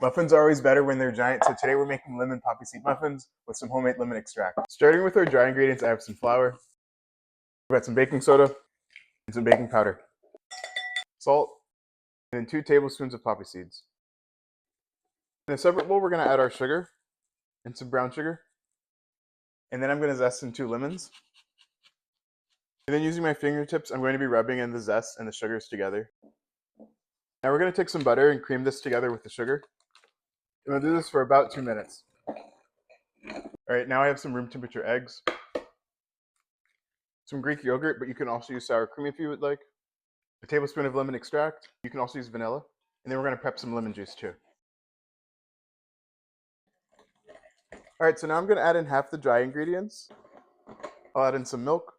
Muffins are always better when they're giant, so today we're making lemon poppy seed muffins with some homemade lemon extract. Starting with our dry ingredients, I have some flour, I've got some baking soda, and some baking powder, salt, and then 2 tablespoons of poppy seeds. In a separate bowl, we're going to add our sugar and some brown sugar, and then I'm going to zest in 2 lemons. And then using my fingertips, I'm going to be rubbing in the zest and the sugars together. Now we're going to take some butter and cream this together with the sugar. And we'll do this for about 2 minutes. All right, now I have some room temperature eggs, some Greek yogurt, but you can also use sour cream if you would like, a tablespoon of lemon extract. You can also use vanilla. And then we're going to prep some lemon juice too. All right, so now I'm going to add in half the dry ingredients. I'll add in some milk.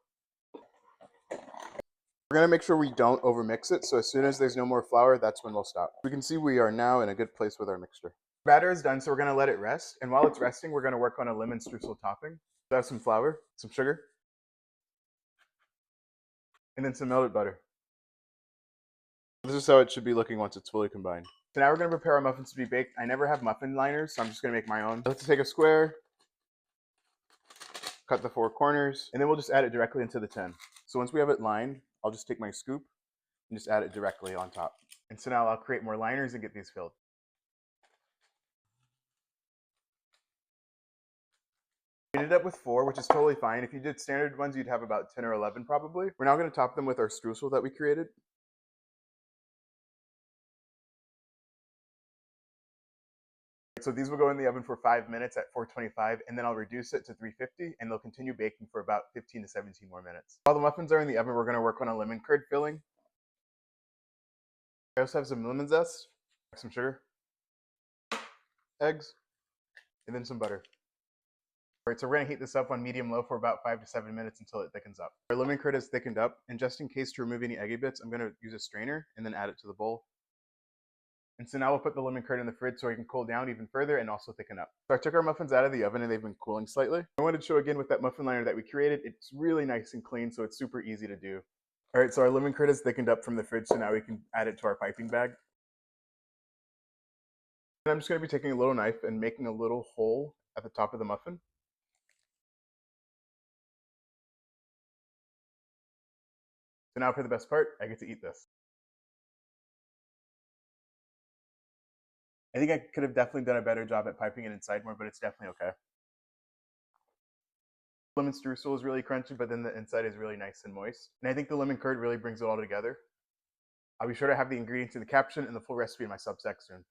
We're going to make sure we don't overmix it, so as soon as there's no more flour, that's when we'll stop. We can see we are now in a good place with our mixture. Batter is done, so we're going to let it rest. And while it's resting, we're going to work on a lemon streusel topping. So I have some flour, some sugar, and then some melted butter. This is how it should be looking once it's fully combined. So now we're going to prepare our muffins to be baked. I never have muffin liners, so I'm just going to make my own. Let's take a square, cut the 4 corners, and then we'll just add it directly into the tin. So once we have it lined, I'll just take my scoop and just add it directly on top. And so now I'll create more liners and get these filled. We ended up with 4, which is totally fine. If you did standard ones, you'd have about 10 or 11 probably. We're now going to top them with our streusel that we created. So these will go in the oven for 5 minutes at 425, and then I'll reduce it to 350, and they'll continue baking for about 15 to 17 more minutes. While the muffins are in the oven, we're going to work on a lemon curd filling. I also have some lemon zest, some sugar, eggs, and then some butter. All right, so we're going to heat this up on medium-low for about 5 to 7 minutes until it thickens up. Our lemon curd is thickened up, and just in case to remove any eggy bits, I'm going to use a strainer and then add it to the bowl. And so now we'll put the lemon curd in the fridge so it can cool down even further and also thicken up. So I took our muffins out of the oven and they've been cooling slightly. I wanted to show again with that muffin liner that we created. It's really nice and clean, so it's super easy to do. All right, so our lemon curd is thickened up from the fridge, so now we can add it to our piping bag. And I'm just going to be taking a little knife and making a little hole at the top of the muffin. So now for the best part, I get to eat this. I think I could have definitely done a better job at piping it inside more, but it's definitely okay. Lemon streusel is really crunchy, but then the inside is really nice and moist. And I think the lemon curd really brings it all together. I'll be sure to have the ingredients in the caption and the full recipe in my Substack soon.